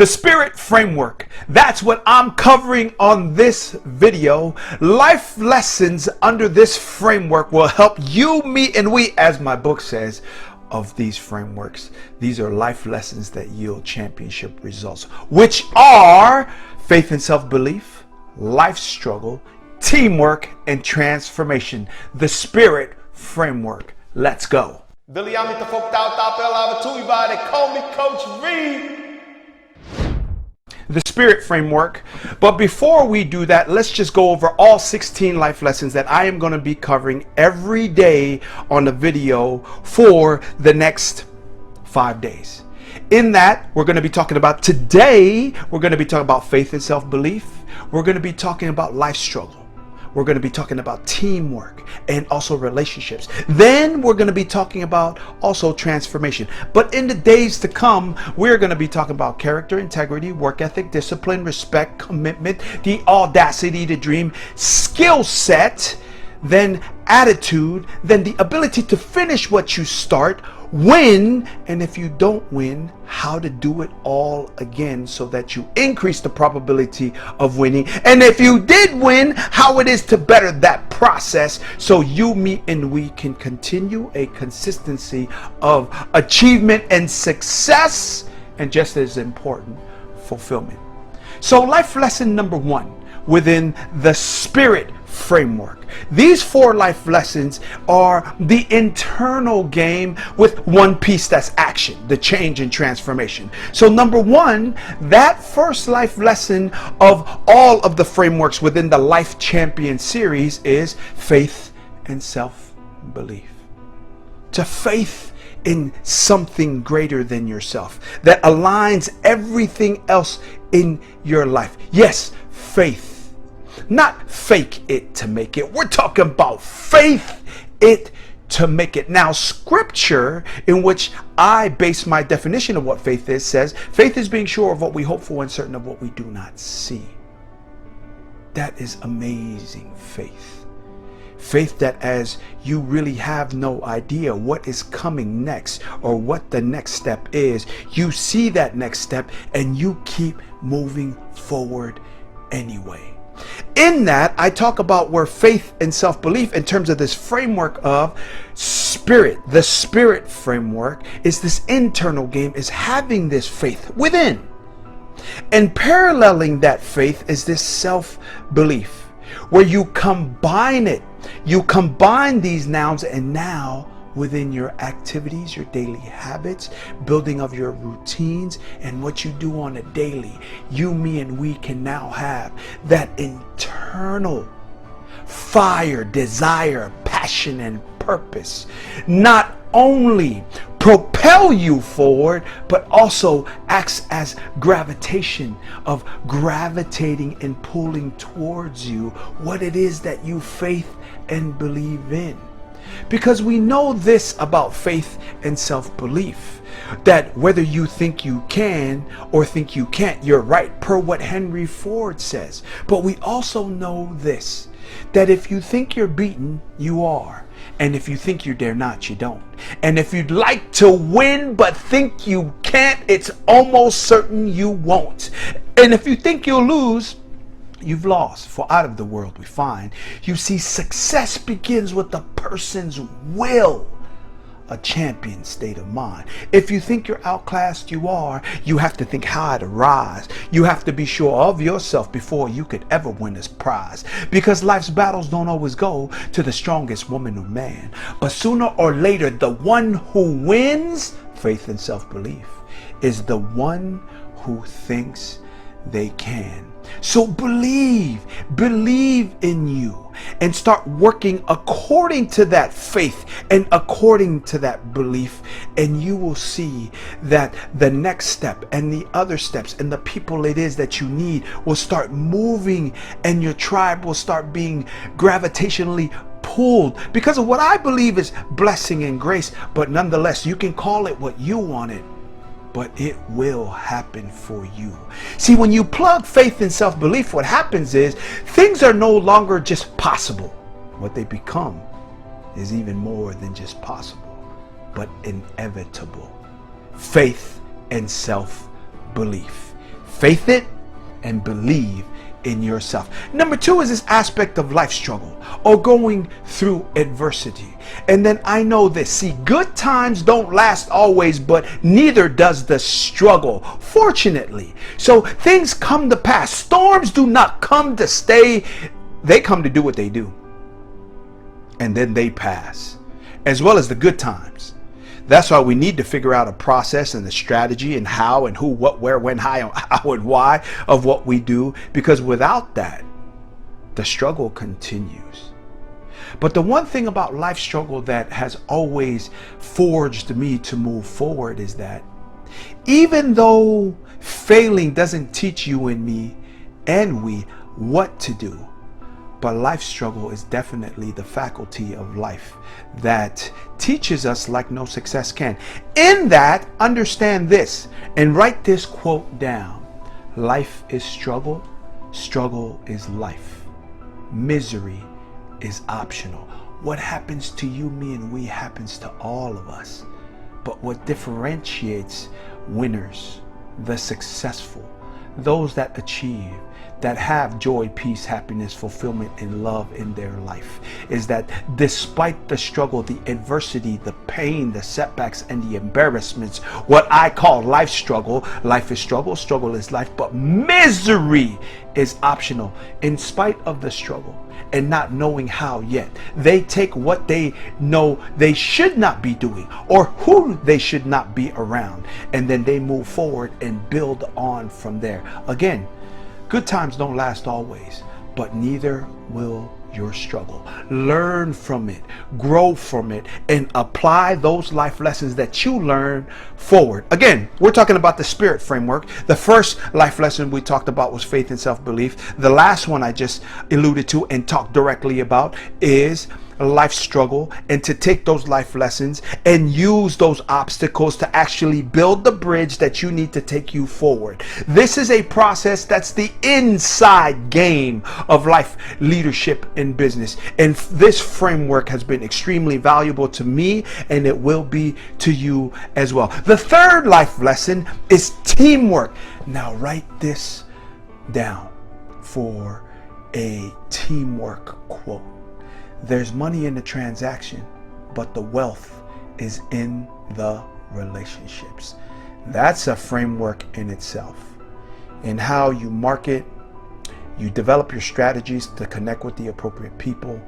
The Spirit Framework. That's what I'm covering on this video. Life lessons under this framework will help you, me, and we, as my book says, of these frameworks. These are life lessons that yield championship results, which are faith and self-belief, life struggle, teamwork, and transformation. The Spirit Framework. Let's go. Billy, I'm the folk out they call me Coach Reed. The Spirit Framework. But before we do that, let's just go over all 16 life lessons that I am going to be covering every day on the video for the next 5 days. In that, we're going to be talking about today, we're going to be talking about faith and self-belief. We're going to be talking about life struggle. We're going to be talking about teamwork and also relationships. Then we're going to be talking about also transformation. But in the days to come, we're going to be talking about character, integrity, work ethic, discipline, respect, commitment, the audacity to dream, skill set, then attitude, then the ability to finish what you start, win, and if you don't win, how to do it all again so that you increase the probability of winning. And if you did win, how it is to better that process so you, me, and we can continue a consistency of achievement and success, and just as important, fulfillment. So life lesson number 1 within the Spirit Framework. These 4 life lessons are the internal game with one piece that's action, the change and transformation. So number 1, that first life lesson of all of the frameworks within the Life Champion series is faith and self-belief. To faith in something greater than yourself that aligns everything else in your life. Yes, faith. Not fake it to make it. We're talking about faith it to make it. Now, scripture in which I base my definition of what faith is says, faith is being sure of what we hope for and certain of what we do not see. That is amazing faith. Faith that as you really have no idea what is coming next or what the next step is, you see that next step and you keep moving forward anyway. In that, I talk about where faith and self-belief in terms of this framework of spirit, the Spirit Framework, is this internal game, is having this faith within. And paralleling that faith is this self-belief, where you combine it. You combine these nouns, and now within your activities, your daily habits, building of your routines, and what you do on a daily, you, me, and we can now have that internal fire, desire, passion, and purpose. Not only propel you forward, but also acts as gravitation of gravitating and pulling towards you what it is that you faith and believe in. Because we know this about faith and self-belief, that whether you think you can or think you can't, you're right, per what Henry Ford says. But we also know this, that if you think you're beaten, you are. And if you think you dare not, you don't. And if you'd like to win but think you can't, it's almost certain you won't. And if you think you'll lose, you've lost. For out of the world we find. You see, success begins with the person's will, a champion state of mind. If you think you're outclassed, you are. You have to think high to rise. You have to be sure of yourself before you could ever win this prize. Because life's battles don't always go to the strongest woman or man. But sooner or later, the one who wins, faith and self-belief, is the one who thinks they can. So believe in you and start working according to that faith and according to that belief, and you will see that the next step and the other steps and the people it is that you need will start moving, and your tribe will start being gravitationally pulled because of what I believe is blessing and grace. But nonetheless, you can call it what you want it, but it will happen for you. See, when you plug faith and self-belief, what happens is things are no longer just possible. What they become is even more than just possible, but inevitable. Faith and self-belief. faith it and believe in yourself. Number two is this aspect of life struggle or going through adversity. And then I know this. See, good times don't last always, but neither does the struggle, fortunately. So things come to pass. Storms do not come to stay. They come to do what they do. And then they pass, as well as the good times. That's why we need to figure out a process and a strategy and how and who, what, where, when, how and why of what we do, because without that, the struggle continues. But the one thing about life struggle that has always forged me to move forward is that even though failing doesn't teach you and me and we what to do, but life struggle is definitely the faculty of life that teaches us like no success can. In that, understand this and write this quote down. Life is struggle. Struggle is life. Misery is optional. What happens to you, me, and we happens to all of us. But what differentiates winners, the successful, those that achieve, that have joy, peace, happiness, fulfillment, and love in their life, is that despite the struggle, the adversity, the pain, the setbacks, and the embarrassments, what I call life struggle, life is struggle, struggle is life, but misery is optional. In spite of the struggle and not knowing how yet, they take what they know they should not be doing or who they should not be around, and then they move forward and build on from there. Again, good times don't last always, but neither will your struggle. Learn from it, grow from it, and apply those life lessons that you learn forward. Again, we're talking about the spirit framework. The first life lesson we talked about was faith and self-belief. The last one I just alluded to and talked directly about is life struggle, and to take those life lessons and use those obstacles to actually build the bridge that you need to take you forward. This is a process that's the inside game of life, leadership, and business. And this framework has been extremely valuable to me, and it will be to you as well. The third life lesson is teamwork. Now write this down for a teamwork quote. There's money in the transaction, but the wealth is in the relationships. That's a framework in itself. In how you market, you develop your strategies to connect with the appropriate people,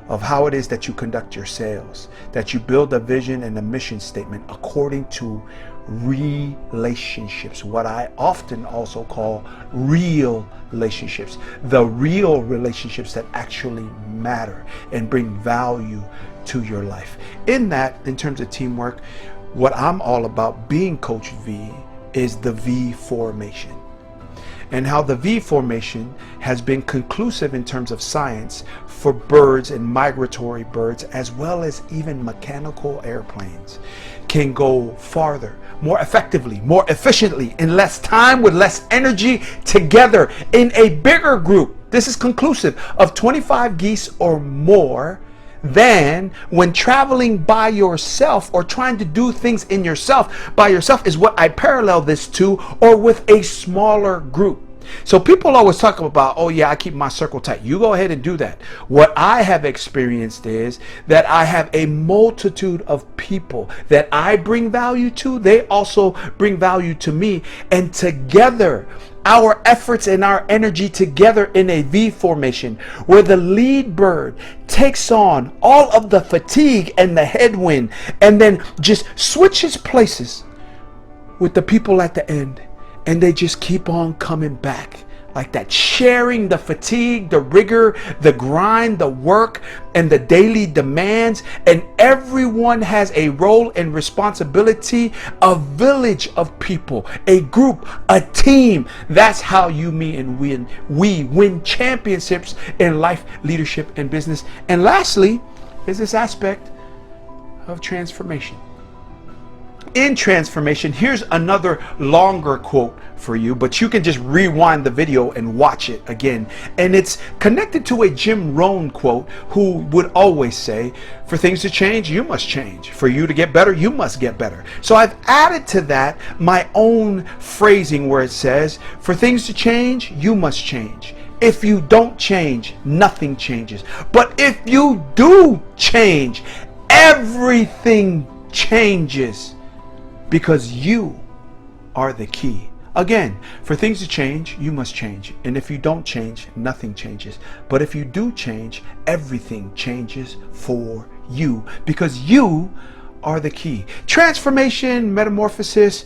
of how it is that you conduct your sales, that you build a vision and a mission statement according to relationships, what I often also call real relationships, the real relationships that actually matter and bring value to your life. In that, in terms of teamwork, what I'm all about being Coach V is the V formation, and how the V formation has been conclusive in terms of science for birds and migratory birds, as well as even mechanical airplanes, can go farther, more effectively, more efficiently, in less time, with less energy, together in a bigger group. This is conclusive of 25 geese or more than when traveling by yourself or trying to do things in yourself by yourself, is what I parallel this to, or with a smaller group. So people always talk about, oh yeah, I keep my circle tight. You go ahead and do that. What I have experienced is that I have a multitude of people that I bring value to. They also bring value to me. And together, our efforts and our energy together in a V formation, where the lead bird takes on all of the fatigue and the headwind, and then just switches places with the people at the end. And they just keep on coming back like that, sharing the fatigue, the rigor, the grind, the work, and the daily demands. And everyone has a role and responsibility, a village of people, a group, a team. That's how you, me, and we win championships in life, leadership, and business. And lastly is this aspect of transformation. in transformation, here's another longer quote for you, but you can just rewind the video and watch it again. And it's connected to a Jim Rohn quote, who would always say, for things to change, you must change. For you to get better, you must get better. So I've added to that my own phrasing where it says, for things to change, you must change. If you don't change, nothing changes. But if you do change, everything changes, because you are the key. Again, for things to change, you must change. And if you don't change, nothing changes. But if you do change, everything changes for you, because you are the key. Transformation, metamorphosis,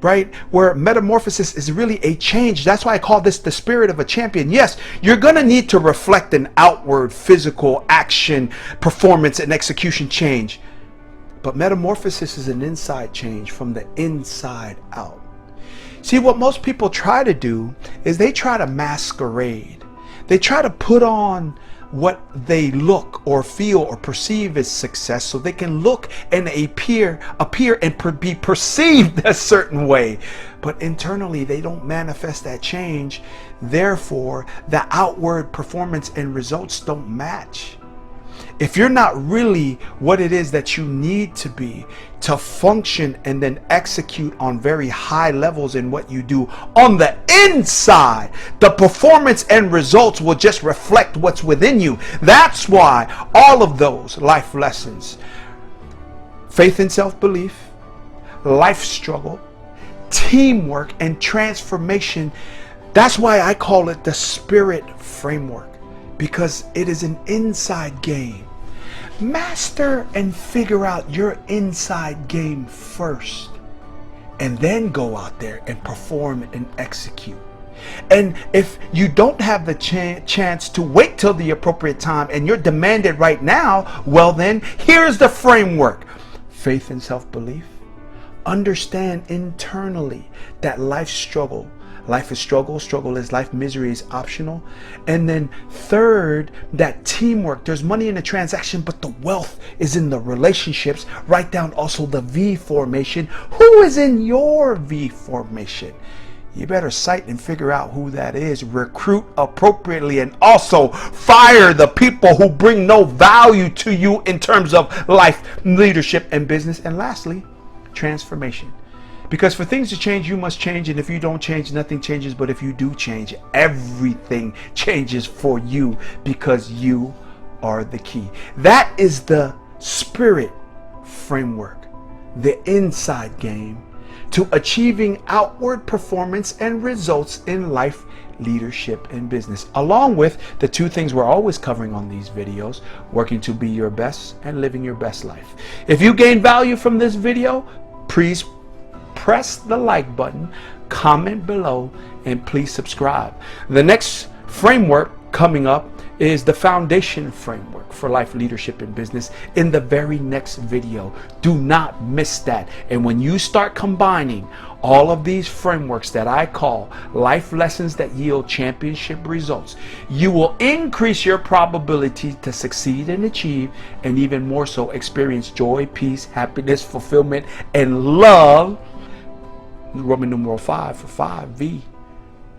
right? Where metamorphosis is really a change. That's why I call this the spirit of a champion. Yes, you're going to need to reflect an outward physical action, performance, and execution change. But metamorphosis is an inside change, from the inside out. See, what most people try to do is they try to masquerade. They try to put on what they look or feel or perceive as success, so they can look and appear and be perceived a certain way. But internally, they don't manifest that change. Therefore, the outward performance and results don't match. If you're not really what it is that you need to be to function and then execute on very high levels in what you do on the inside, the performance and results will just reflect what's within you. That's why all of those life lessons, faith and self-belief, life struggle, teamwork, and transformation, that's why I call it the spirit framework, because it is an inside game. Master and figure out your inside game first, and then go out there and perform and execute. And if you don't have the chance to wait till the appropriate time and you're demanded right now, well then, here's the framework. Faith and self-belief. Understand internally that life is struggle, struggle is life, misery is optional. And then third, that teamwork. There's money in the transaction, but the wealth is in the relationships. Write down also the V formation. Who is in your V formation? You better cite and figure out who that is. Recruit appropriately, and also fire the people who bring no value to you in terms of life, leadership, and business. And lastly, transformation. Because for things to change, you must change. And if you don't change, nothing changes. But if you do change, everything changes for you, because you are the key. That is the spirit framework, the inside game to achieving outward performance and results in life, leadership, and business. Along with the two things we're always covering on these videos, working to be your best and living your best life. If you gain value from this video, please press the like button, comment below, and please subscribe. The next framework coming up is the foundation framework for life, leadership, and business in the very next video. Do not miss that. And when you start combining all of these frameworks that I call life lessons that yield championship results, you will increase your probability to succeed and achieve, and even more so, experience joy, peace, happiness, fulfillment, and love. Roman numeral 5 for 5V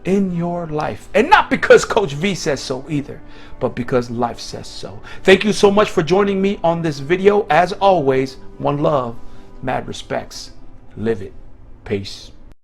in your life. And not because Coach V says so either, but because life says so. Thank you so much for joining me on this video. As always, one love, mad respects. Live it. Peace.